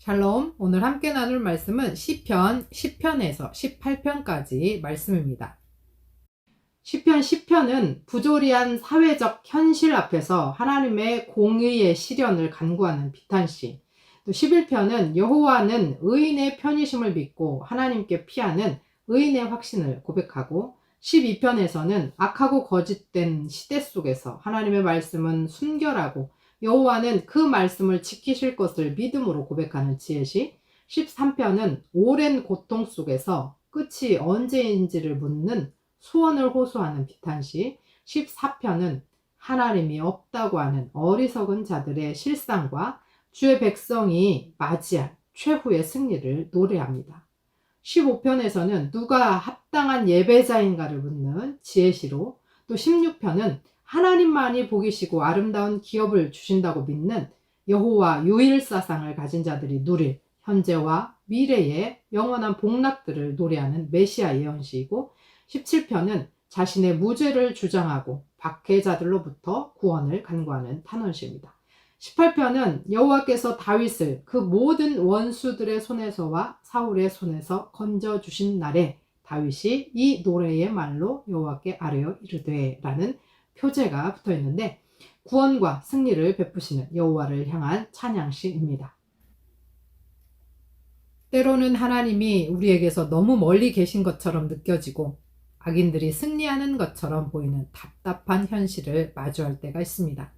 샬롬, 오늘 함께 나눌 말씀은 시편 10편에서 18편까지 말씀입니다. 시편 10편은 부조리한 사회적 현실 앞에서 하나님의 공의의 시련을 간구하는 비탄시, 또 11편은 여호와는 의인의 편이심을 믿고 하나님께 피하는 의인의 확신을 고백하고, 12편에서는 악하고 거짓된 시대 속에서 하나님의 말씀은 순결하고 여호와는 그 말씀을 지키실 것을 믿음으로 고백하는 지혜시, 13편은 오랜 고통 속에서 끝이 언제인지를 묻는 소원을 호소하는 비탄시, 14편은 하나님이 없다고 하는 어리석은 자들의 실상과 주의 백성이 맞이할 최후의 승리를 노래합니다. 15편에서는 누가 합당한 예배자인가를 묻는 지혜시로, 또 16편은 하나님만이 복이시고 아름다운 기업을 주신다고 믿는 여호와 유일사상을 가진 자들이 누릴 현재와 미래의 영원한 복락들을 노래하는 메시아 예언시이고, 17편은 자신의 무죄를 주장하고 박해자들로부터 구원을 간구하는 탄원시입니다. 18편은 여호와께서 다윗을 그 모든 원수들의 손에서와 사울의 손에서 건져주신 날에 다윗이 이 노래의 말로 여호와께 아뢰어 이르되 라는 표제가 붙어 있는데, 구원과 승리를 베푸시는 여호와를 향한 찬양시입니다. 때로는 하나님이 우리에게서 너무 멀리 계신 것처럼 느껴지고 악인들이 승리하는 것처럼 보이는 답답한 현실을 마주할 때가 있습니다.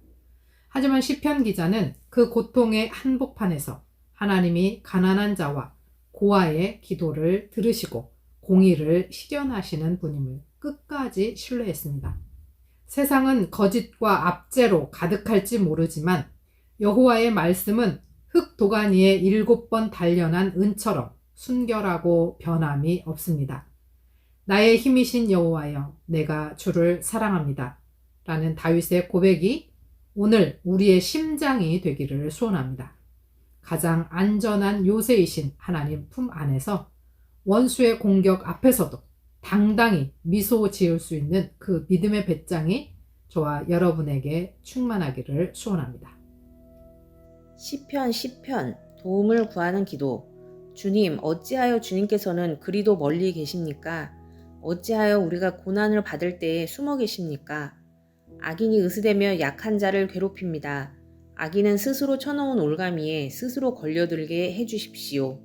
하지만 시편 기자는 그 고통의 한복판에서 하나님이 가난한 자와 고아의 기도를 들으시고 공의를 실현하시는 분임을 끝까지 신뢰했습니다. 세상은 거짓과 압제로 가득할지 모르지만 여호와의 말씀은 흙 도가니에 7번 단련한 은처럼 순결하고 변함이 없습니다. 나의 힘이신 여호와여, 내가 주를 사랑합니다. 라는 다윗의 고백이 오늘 우리의 심장이 되기를 소원합니다. 가장 안전한 요새이신 하나님 품 안에서 원수의 공격 앞에서도 당당히 미소 지을 수 있는 그 믿음의 배짱이 저와 여러분에게 충만하기를 소원합니다. 시편 10편 도움을 구하는 기도. 주님, 어찌하여 주님께서는 그리도 멀리 계십니까? 어찌하여 우리가 고난을 받을 때에 숨어 계십니까? 악인이 으스대며 약한 자를 괴롭힙니다. 악인은 스스로 쳐놓은 올가미에 스스로 걸려들게 해주십시오.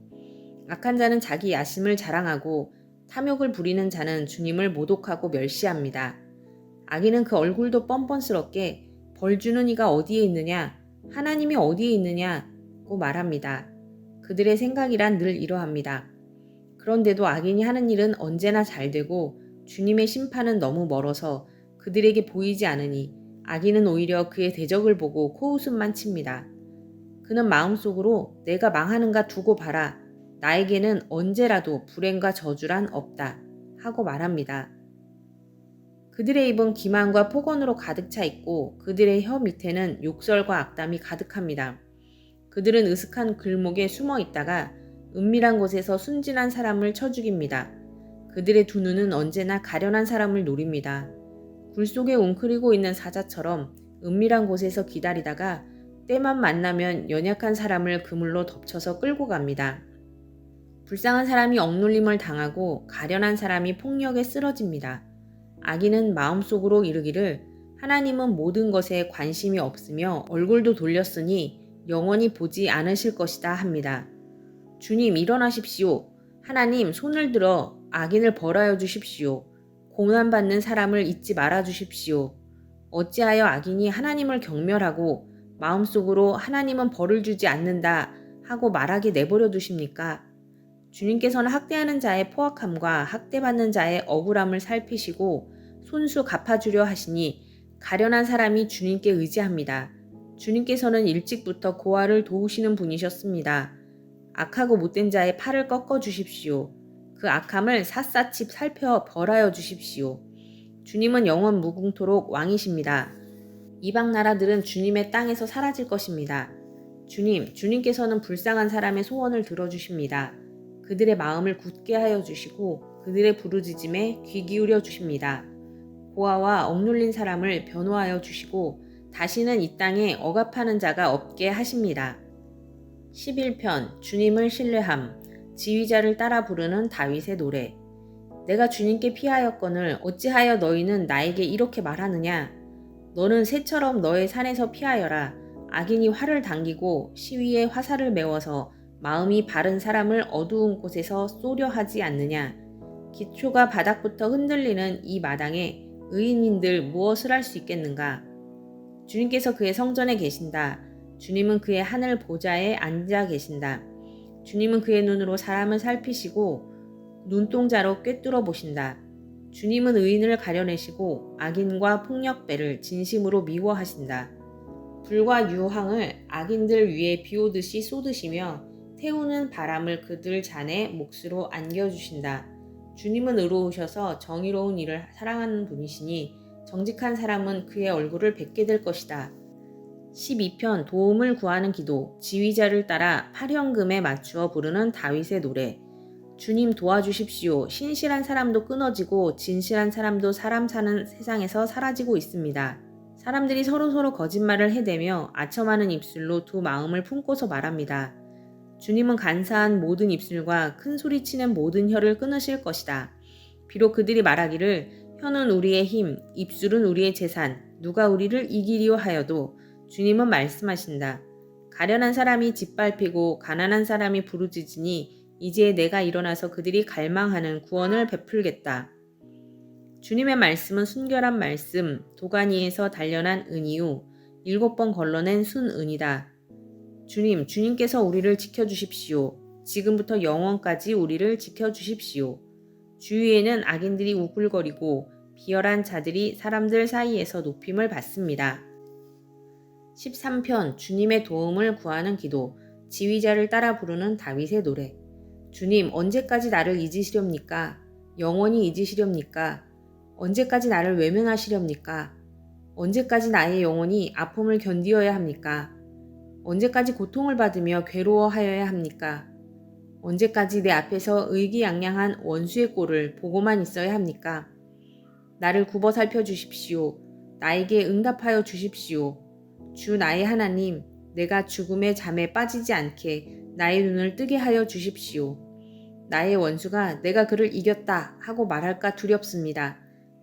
악한 자는 자기 야심을 자랑하고 탐욕을 부리는 자는 주님을 모독하고 멸시합니다. 악인은 그 얼굴도 뻔뻔스럽게 벌 주는 이가 어디에 있느냐, 하나님이 어디에 있느냐고 말합니다. 그들의 생각이란 늘 이러합니다. 그런데도 악인이 하는 일은 언제나 잘 되고 주님의 심판은 너무 멀어서 그들에게 보이지 않으니 악인은 오히려 그의 대적을 보고 코웃음만 칩니다. 그는 마음속으로 내가 망하는가 두고 봐라. 나에게는 언제라도 불행과 저주란 없다 하고 말합니다. 그들의 입은 기만과 폭언으로 가득 차 있고 그들의 혀 밑에는 욕설과 악담이 가득합니다. 그들은 으슥한 글목에 숨어 있다가 은밀한 곳에서 순진한 사람을 쳐 죽입니다. 그들의 두 눈은 언제나 가련한 사람을 노립니다. 굴 속에 웅크리고 있는 사자처럼 은밀한 곳에서 기다리다가 때만 만나면 연약한 사람을 그물로 덮쳐서 끌고 갑니다. 불쌍한 사람이 억눌림을 당하고 가련한 사람이 폭력에 쓰러집니다. 악인은 마음속으로 이르기를 하나님은 모든 것에 관심이 없으며 얼굴도 돌렸으니 영원히 보지 않으실 것이다 합니다. 주님, 일어나십시오. 하나님, 손을 들어 악인을 벌하여 주십시오. 고난받는 사람을 잊지 말아 주십시오. 어찌하여 악인이 하나님을 경멸하고 마음속으로 하나님은 벌을 주지 않는다 하고 말하게 내버려 두십니까? 주님께서는 학대하는 자의 포악함과 학대받는 자의 억울함을 살피시고 손수 갚아주려 하시니 가련한 사람이 주님께 의지합니다. 주님께서는 일찍부터 고아를 도우시는 분이셨습니다. 악하고 못된 자의 팔을 꺾어 주십시오. 그 악함을 샅샅이 살펴 벌하여 주십시오. 주님은 영원 무궁토록 왕이십니다. 이방 나라들은 주님의 땅에서 사라질 것입니다. 주님께서는 불쌍한 사람의 소원을 들어주십니다. 그들의 마음을 굳게 하여 주시고 그들의 부르짖음에 귀 기울여 주십니다. 고아와 억눌린 사람을 변호하여 주시고 다시는 이 땅에 억압하는 자가 없게 하십니다. 11편 주님을 신뢰함. 지휘자를 따라 부르는 다윗의 노래. 내가 주님께 피하였거늘 어찌하여 너희는 나에게 이렇게 말하느냐. 너는 새처럼 너의 산에서 피하여라. 악인이 활을 당기고 시위에 화살을 메워서 마음이 바른 사람을 어두운 곳에서 쏘려 하지 않느냐. 기초가 바닥부터 흔들리는 이 마당에 의인인들 무엇을 할 수 있겠는가. 주님께서 그의 성전에 계신다. 주님은 그의 하늘 보좌에 앉아 계신다. 주님은 그의 눈으로 사람을 살피시고 눈동자로 꿰뚫어 보신다. 주님은 의인을 가려내시고 악인과 폭력배를 진심으로 미워하신다. 불과 유황을 악인들 위에 비오듯이 쏟으시며 태우는 바람을 그들 잔에 몫으로 안겨주신다. 주님은 의로우셔서 정의로운 일을 사랑하는 분이시니 정직한 사람은 그의 얼굴을 뵙게 될 것이다. 12편 도움을 구하는 기도. 지휘자를 따라 팔현금에 맞추어 부르는 다윗의 노래. 주님 도와주십시오. 신실한 사람도 끊어지고 진실한 사람도 사람 사는 세상에서 사라지고 있습니다. 사람들이 서로서로 거짓말을 해대며 아첨하는 입술로 두 마음을 품고서 말합니다. 주님은 간사한 모든 입술과 큰 소리치는 모든 혀를 끊으실 것이다. 비록 그들이 말하기를 혀는 우리의 힘, 입술은 우리의 재산, 누가 우리를 이기리오 하여도 주님은 말씀하신다. 가련한 사람이 짓밟히고 가난한 사람이 부르짖으니 이제 내가 일어나서 그들이 갈망하는 구원을 베풀겠다. 주님의 말씀은 순결한 말씀, 도가니에서 단련한 은이요 7번 걸러낸 순은이다. 주님께서 우리를 지켜주십시오. 지금부터 영원까지 우리를 지켜주십시오. 주위에는 악인들이 우글거리고 비열한 자들이 사람들 사이에서 높임을 받습니다. 13편 주님의 도움을 구하는 기도. 지휘자를 따라 부르는 다윗의 노래. 주님, 언제까지 나를 잊으시렵니까? 영원히 잊으시렵니까? 언제까지 나를 외면하시렵니까? 언제까지 나의 영혼이 아픔을 견디어야 합니까? 언제까지 고통을 받으며 괴로워하여야 합니까? 언제까지 내 앞에서 의기양양한 원수의 꼴을 보고만 있어야 합니까? 나를 굽어 살펴주십시오. 나에게 응답하여 주십시오. 주 나의 하나님, 내가 죽음의 잠에 빠지지 않게 나의 눈을 뜨게 하여 주십시오. 나의 원수가 내가 그를 이겼다 하고 말할까 두렵습니다.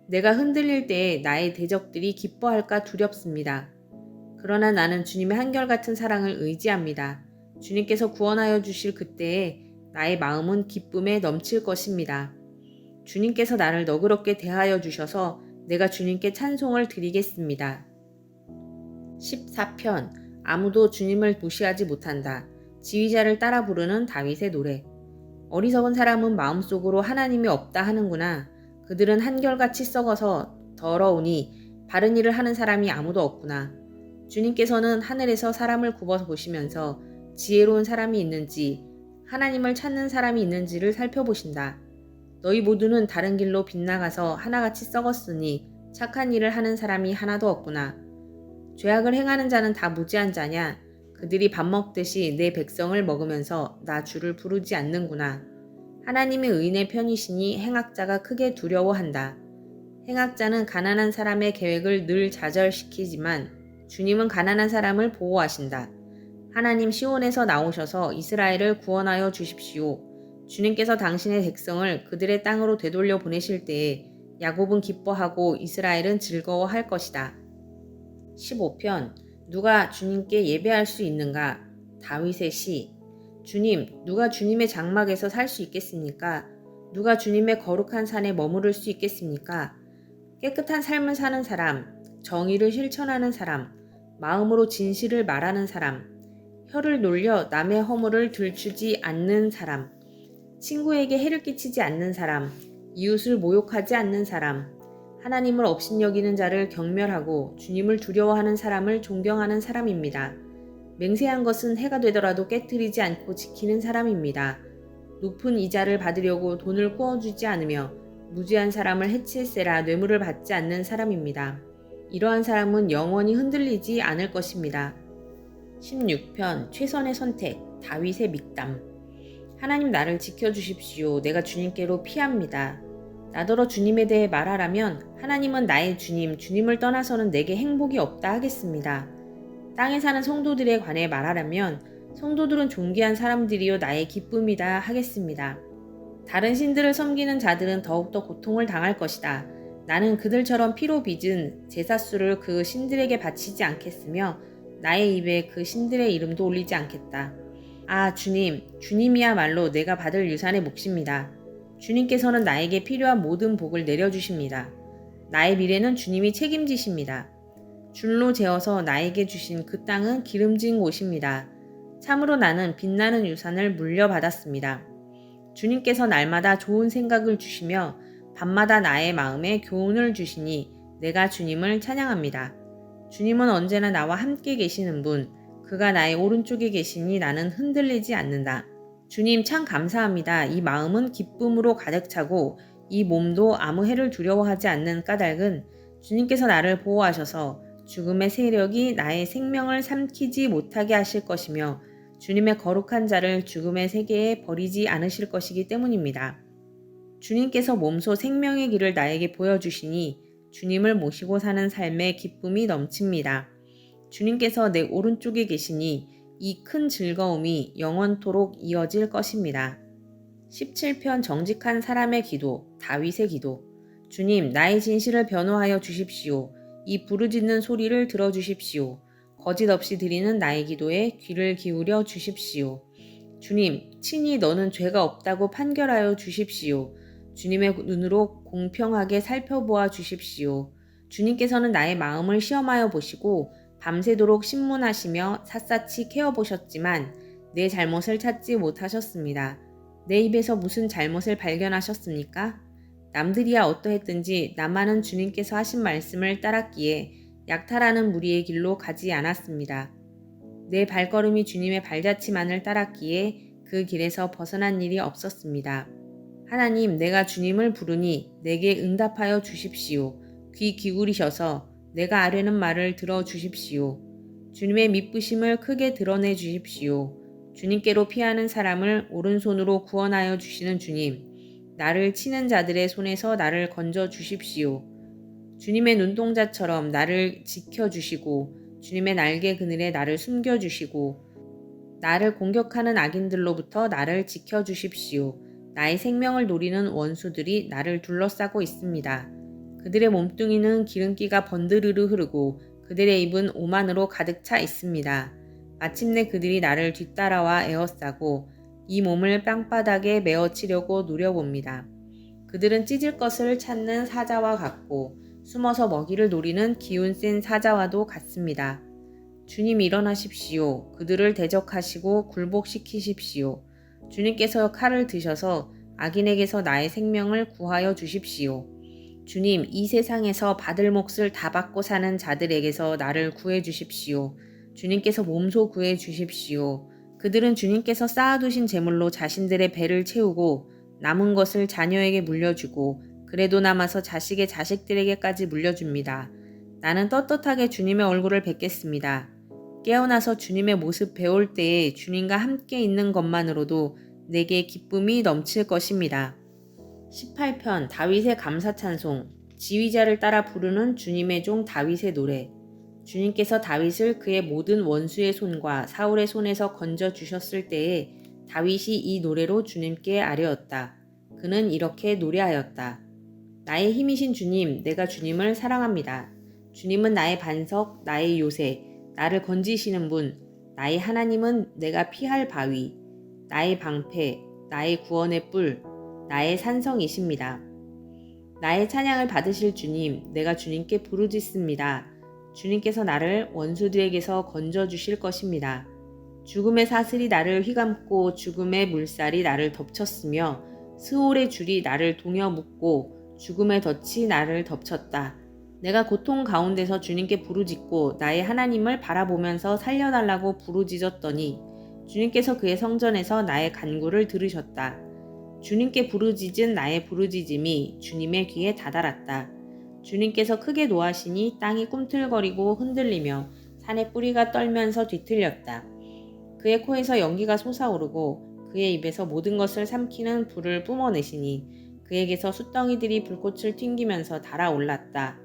내가 흔들릴 때에 나의 대적들이 기뻐할까 두렵습니다. 그러나 나는 주님의 한결같은 사랑을 의지합니다. 주님께서 구원하여 주실 그때에 나의 마음은 기쁨에 넘칠 것입니다. 주님께서 나를 너그럽게 대하여 주셔서 내가 주님께 찬송을 드리겠습니다. 14편 아무도 주님을 무시하지 못한다. 지휘자를 따라 부르는 다윗의 노래. 어리석은 사람은 마음속으로 하나님이 없다 하는구나. 그들은 한결같이 썩어서 더러우니 바른 일을 하는 사람이 아무도 없구나. 주님께서는 하늘에서 사람을 굽어서 보시면서 지혜로운 사람이 있는지 하나님을 찾는 사람이 있는지를 살펴보신다. 너희 모두는 다른 길로 빗나가서 하나같이 썩었으니 착한 일을 하는 사람이 하나도 없구나. 죄악을 행하는 자는 다 무지한 자냐? 그들이 밥 먹듯이 내 백성을 먹으면서 나 주를 부르지 않는구나. 하나님이 의인의 편이시니 행악자가 크게 두려워한다. 행악자는 가난한 사람의 계획을 늘 좌절시키지만 주님은 가난한 사람을 보호하신다. 하나님 시온에서 나오셔서 이스라엘을 구원하여 주십시오. 주님께서 당신의 백성을 그들의 땅으로 되돌려 보내실 때에 야곱은 기뻐하고 이스라엘은 즐거워할 것이다. 15편 누가 주님께 예배할 수 있는가? 다윗의 시. 주님, 누가 주님의 장막에서 살 수 있겠습니까? 누가 주님의 거룩한 산에 머무를 수 있겠습니까? 깨끗한 삶을 사는 사람, 정의를 실천하는 사람, 마음으로 진실을 말하는 사람, 혀를 놀려 남의 허물을 들추지 않는 사람, 친구에게 해를 끼치지 않는 사람, 이웃을 모욕하지 않는 사람, 하나님을 업신여기는 자를 경멸하고 주님을 두려워하는 사람을 존경하는 사람입니다. 맹세한 것은 해가 되더라도 깨뜨리지 않고 지키는 사람입니다. 높은 이자를 받으려고 돈을 꾸어주지 않으며 무지한 사람을 해칠세라 뇌물을 받지 않는 사람입니다. 이러한 사람은 영원히 흔들리지 않을 것입니다. 16편 최선의 선택 다윗의 믹담. 하나님 나를 지켜주십시오. 내가 주님께로 피합니다. 나더러 주님에 대해 말하라면 하나님은 나의 주님, 주님을 떠나서는 내게 행복이 없다 하겠습니다. 땅에 사는 성도들에 관해 말하라면 성도들은 존귀한 사람들이요 나의 기쁨이다 하겠습니다. 다른 신들을 섬기는 자들은 더욱더 고통을 당할 것이다. 나는 그들처럼 피로 빚은 제사수를 그 신들에게 바치지 않겠으며 나의 입에 그 신들의 이름도 올리지 않겠다. 아 주님, 주님이야말로 내가 받을 유산의 몫입니다. 주님께서는 나에게 필요한 모든 복을 내려주십니다. 나의 미래는 주님이 책임지십니다. 줄로 재어서 나에게 주신 그 땅은 기름진 곳입니다. 참으로 나는 빛나는 유산을 물려받았습니다. 주님께서 날마다 좋은 생각을 주시며 밤마다 나의 마음에 교훈을 주시니 내가 주님을 찬양합니다. 주님은 언제나 나와 함께 계시는 분, 그가 나의 오른쪽에 계시니 나는 흔들리지 않는다. 주님 참 감사합니다. 이 마음은 기쁨으로 가득 차고 이 몸도 아무 해를 두려워하지 않는 까닭은 주님께서 나를 보호하셔서 죽음의 세력이 나의 생명을 삼키지 못하게 하실 것이며 주님의 거룩한 자를 죽음의 세계에 버리지 않으실 것이기 때문입니다. 주님께서 몸소 생명의 길을 나에게 보여주시니 주님을 모시고 사는 삶에 기쁨이 넘칩니다. 주님께서 내 오른쪽에 계시니 이 큰 즐거움이 영원토록 이어질 것입니다. 17편 정직한 사람의 기도, 다윗의 기도. 주님, 나의 진실을 변호하여 주십시오. 이 부르짖는 소리를 들어주십시오. 거짓 없이 드리는 나의 기도에 귀를 기울여 주십시오. 주님, 친히 너는 죄가 없다고 판결하여 주십시오. 주님의 눈으로 공평하게 살펴보아 주십시오. 주님께서는 나의 마음을 시험하여 보시고 밤새도록 신문하시며 샅샅이 캐어보셨지만 내 잘못을 찾지 못하셨습니다. 내 입에서 무슨 잘못을 발견하셨습니까? 남들이야 어떠했든지 나만은 주님께서 하신 말씀을 따랐기에 약탈하는 무리의 길로 가지 않았습니다. 내 발걸음이 주님의 발자취만을 따랐기에 그 길에서 벗어난 일이 없었습니다. 하나님, 내가 주님을 부르니 내게 응답하여 주십시오. 귀 기울이셔서 내가 아뢰는 말을 들어주십시오. 주님의 미쁘심을 크게 드러내 주십시오. 주님께로 피하는 사람을 오른손으로 구원하여 주시는 주님, 나를 치는 자들의 손에서 나를 건져 주십시오. 주님의 눈동자처럼 나를 지켜주시고 주님의 날개 그늘에 나를 숨겨주시고 나를 공격하는 악인들로부터 나를 지켜주십시오. 나의 생명을 노리는 원수들이 나를 둘러싸고 있습니다. 그들의 몸뚱이는 기름기가 번드르르 흐르고 그들의 입은 오만으로 가득 차 있습니다. 마침내 그들이 나를 뒤따라와 에워싸고 이 몸을 땅바닥에 메어치려고 노려봅니다. 그들은 찢을 것을 찾는 사자와 같고 숨어서 먹이를 노리는 기운 센 사자와도 같습니다. 주님 일어나십시오. 그들을 대적하시고 굴복시키십시오. 주님께서 칼을 드셔서 악인에게서 나의 생명을 구하여 주십시오. 주님, 이 세상에서 받을 몫을 다 받고 사는 자들에게서 나를 구해 주십시오. 주님께서 몸소 구해 주십시오. 그들은 주님께서 쌓아두신 재물로 자신들의 배를 채우고 남은 것을 자녀에게 물려주고 그래도 남아서 자식의 자식들에게까지 물려줍니다. 나는 떳떳하게 주님의 얼굴을 뵙겠습니다. 깨어나서 주님의 모습 배울 때에 주님과 함께 있는 것만으로도 내게 기쁨이 넘칠 것입니다. 18편 다윗의 감사찬송. 지휘자를 따라 부르는 주님의 종 다윗의 노래. 주님께서 다윗을 그의 모든 원수의 손과 사울의 손에서 건져 주셨을 때에 다윗이 이 노래로 주님께 아뢰었다. 그는 이렇게 노래하였다. 나의 힘이신 주님, 내가 주님을 사랑합니다. 주님은 나의 반석, 나의 요새, 나를 건지시는 분, 나의 하나님은 내가 피할 바위, 나의 방패, 나의 구원의 뿔, 나의 산성이십니다. 나의 찬양을 받으실 주님, 내가 주님께 부르짖습니다. 주님께서 나를 원수들에게서 건져주실 것입니다. 죽음의 사슬이 나를 휘감고 죽음의 물살이 나를 덮쳤으며 스올의 줄이 나를 동여 묶고 죽음의 덫이 나를 덮쳤다. 내가 고통 가운데서 주님께 부르짖고 나의 하나님을 바라보면서 살려달라고 부르짖었더니 주님께서 그의 성전에서 나의 간구를 들으셨다. 주님께 부르짖은 나의 부르짖음이 주님의 귀에 다다랐다. 주님께서 크게 노하시니 땅이 꿈틀거리고 흔들리며 산의 뿌리가 떨면서 뒤틀렸다. 그의 코에서 연기가 솟아오르고 그의 입에서 모든 것을 삼키는 불을 뿜어내시니 그에게서 숫덩이들이 불꽃을 튕기면서 달아올랐다.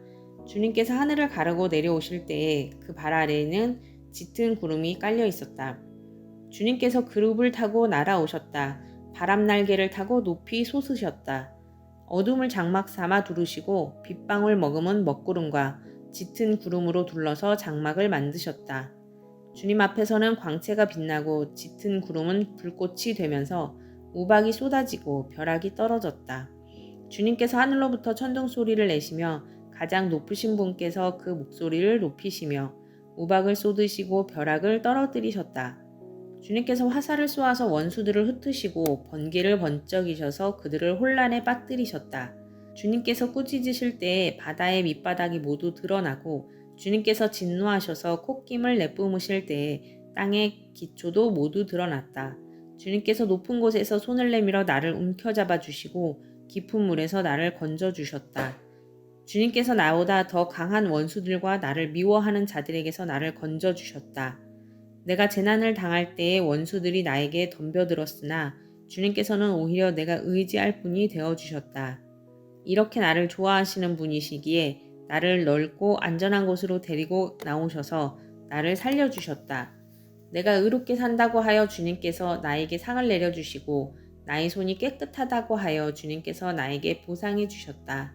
주님께서 하늘을 가르고 내려오실 때에 그 발 아래에는 짙은 구름이 깔려 있었다. 주님께서 그룹을 타고 날아오셨다. 바람 날개를 타고 높이 솟으셨다. 어둠을 장막 삼아 두르시고 빗방울 머금은 먹구름과 짙은 구름으로 둘러서 장막을 만드셨다. 주님 앞에서는 광채가 빛나고 짙은 구름은 불꽃이 되면서 우박이 쏟아지고 벼락이 떨어졌다. 주님께서 하늘로부터 천둥 소리를 내시며 가장 높으신 분께서 그 목소리를 높이시며 우박을 쏟으시고 벼락을 떨어뜨리셨다. 주님께서 화살을 쏘아서 원수들을 흩으시고 번개를 번쩍이셔서 그들을 혼란에 빠뜨리셨다. 주님께서 꾸짖으실 때에 바다의 밑바닥이 모두 드러나고 주님께서 진노하셔서 콧김을 내뿜으실 때에 땅의 기초도 모두 드러났다. 주님께서 높은 곳에서 손을 내밀어 나를 움켜잡아 주시고 깊은 물에서 나를 건져 주셨다. 주님께서 나보다 더 강한 원수들과 나를 미워하는 자들에게서 나를 건져 주셨다. 내가 재난을 당할 때에 원수들이 나에게 덤벼들었으나 주님께서는 오히려 내가 의지할 분이 되어주셨다. 이렇게 나를 좋아하시는 분이시기에 나를 넓고 안전한 곳으로 데리고 나오셔서 나를 살려주셨다. 내가 의롭게 산다고 하여 주님께서 나에게 상을 내려주시고 나의 손이 깨끗하다고 하여 주님께서 나에게 보상해 주셨다.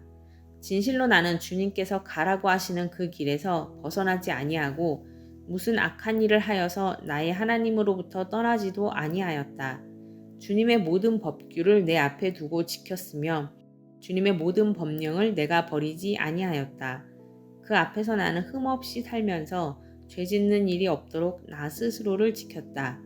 진실로 나는 주님께서 가라고 하시는 그 길에서 벗어나지 아니하고 무슨 악한 일을 하여서 나의 하나님으로부터 떠나지도 아니하였다. 주님의 모든 법규를 내 앞에 두고 지켰으며 주님의 모든 법령을 내가 버리지 아니하였다. 그 앞에서 나는 흠없이 살면서 죄짓는 일이 없도록 나 스스로를 지켰다.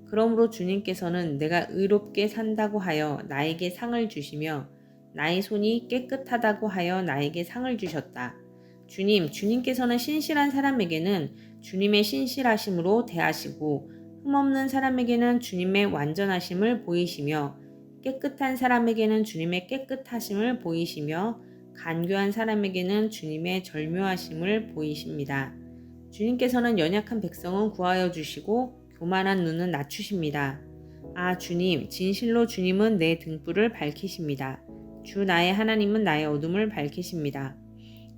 그러므로 주님께서는 내가 의롭게 산다고 하여 나에게 상을 주시며 나의 손이 깨끗하다고 하여 나에게 상을 주셨다. 주님께서는 신실한 사람에게는 주님의 신실하심으로 대하시고 흠없는 사람에게는 주님의 완전하심을 보이시며 깨끗한 사람에게는 주님의 깨끗하심을 보이시며 간교한 사람에게는 주님의 절묘하심을 보이십니다. 주님께서는 연약한 백성은 구하여 주시고 교만한 눈은 낮추십니다. 아 주님, 진실로 주님은 내 등불을 밝히십니다. 주 나의 하나님은 나의 어둠을 밝히십니다.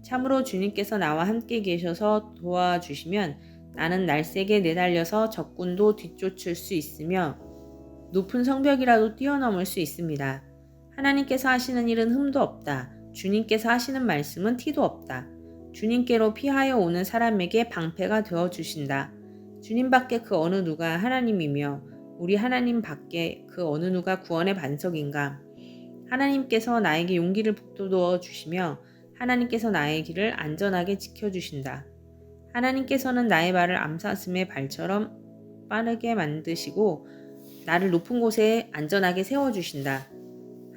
참으로 주님께서 나와 함께 계셔서 도와주시면 나는 날쌔게 내달려서 적군도 뒤쫓을 수 있으며 높은 성벽이라도 뛰어넘을 수 있습니다. 하나님께서 하시는 일은 흠도 없다. 주님께서 하시는 말씀은 티도 없다. 주님께로 피하여 오는 사람에게 방패가 되어주신다. 주님 밖에 그 어느 누가 하나님이며 우리 하나님 밖에 그 어느 누가 구원의 반석인가. 하나님께서 나에게 용기를 북돋워 주시며 하나님께서 나의 길을 안전하게 지켜주신다. 하나님께서는 나의 발을 암사슴의 발처럼 빠르게 만드시고 나를 높은 곳에 안전하게 세워주신다.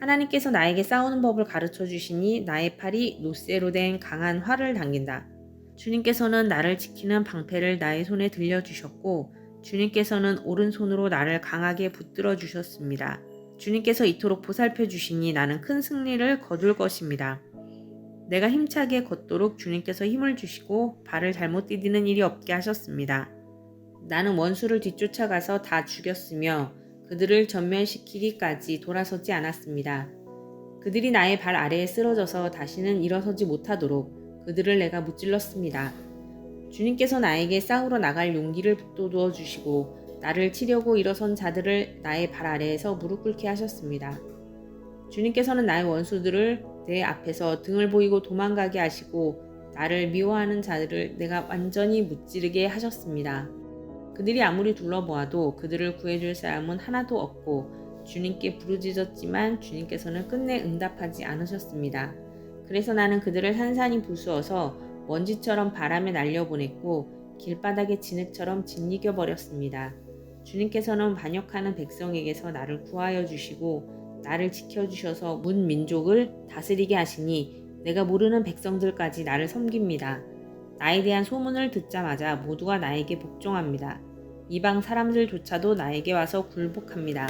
하나님께서 나에게 싸우는 법을 가르쳐 주시니 나의 팔이 노쇠로 된 강한 활을 당긴다. 주님께서는 나를 지키는 방패를 나의 손에 들려주셨고 주님께서는 오른손으로 나를 강하게 붙들어 주셨습니다. 주님께서 이토록 보살펴 주시니 나는 큰 승리를 거둘 것입니다. 내가 힘차게 걷도록 주님께서 힘을 주시고 발을 잘못 디디는 일이 없게 하셨습니다. 나는 원수를 뒤쫓아가서 다 죽였으며 그들을 전멸시키기까지 돌아서지 않았습니다. 그들이 나의 발 아래에 쓰러져서 다시는 일어서지 못하도록 그들을 내가 무찔렀습니다. 주님께서 나에게 싸우러 나갈 용기를 북돋워 주시고 나를 치려고 일어선 자들을 나의 발 아래에서 무릎 꿇게 하셨습니다. 주님께서는 나의 원수들을 내 앞에서 등을 보이고 도망가게 하시고 나를 미워하는 자들을 내가 완전히 무찌르게 하셨습니다. 그들이 아무리 둘러보아도 그들을 구해줄 사람은 하나도 없고 주님께 부르짖었지만 주님께서는 끝내 응답하지 않으셨습니다. 그래서 나는 그들을 산산이 부수어서 먼지처럼 바람에 날려보냈고 길바닥의 진흙처럼 짓이겨 버렸습니다. 주님께서는 반역하는 백성에게서 나를 구하여 주시고 나를 지켜주셔서 문 민족을 다스리게 하시니 내가 모르는 백성들까지 나를 섬깁니다. 나에 대한 소문을 듣자마자 모두가 나에게 복종합니다. 이방 사람들조차도 나에게 와서 굴복합니다.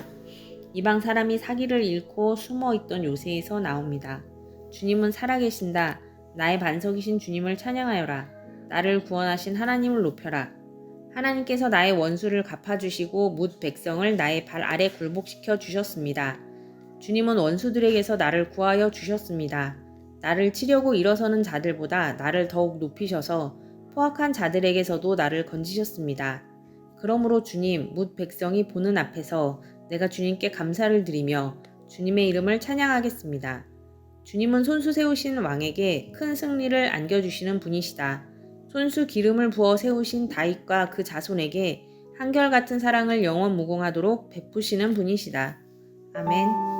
이방 사람이 사기를 잃고 숨어있던 요새에서 나옵니다. 주님은 살아계신다. 나의 반석이신 주님을 찬양하여라. 나를 구원하신 하나님을 높여라. 하나님께서 나의 원수를 갚아주시고 뭇 백성을 나의 발 아래 굴복시켜 주셨습니다. 주님은 원수들에게서 나를 구하여 주셨습니다. 나를 치려고 일어서는 자들보다 나를 더욱 높이셔서 포악한 자들에게서도 나를 건지셨습니다. 그러므로 주님, 뭇 백성이 보는 앞에서 내가 주님께 감사를 드리며 주님의 이름을 찬양하겠습니다. 주님은 손수 세우신 왕에게 큰 승리를 안겨주시는 분이시다. 손수 기름을 부어 세우신 다윗과 그 자손에게 한결같은 사랑을 영원 무궁하도록 베푸시는 분이시다. 아멘.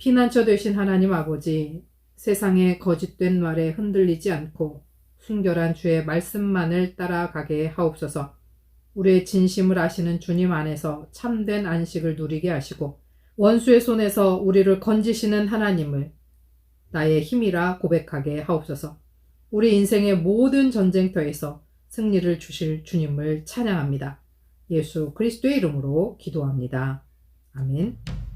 피난처 되신 하나님 아버지, 세상의 거짓된 말에 흔들리지 않고 순결한 주의 말씀만을 따라가게 하옵소서. 우리의 진심을 아시는 주님 안에서 참된 안식을 누리게 하시고 원수의 손에서 우리를 건지시는 하나님을 나의 힘이라 고백하게 하옵소서. 우리 인생의 모든 전쟁터에서 승리를 주실 주님을 찬양합니다. 예수 그리스도의 이름으로 기도합니다. 아멘.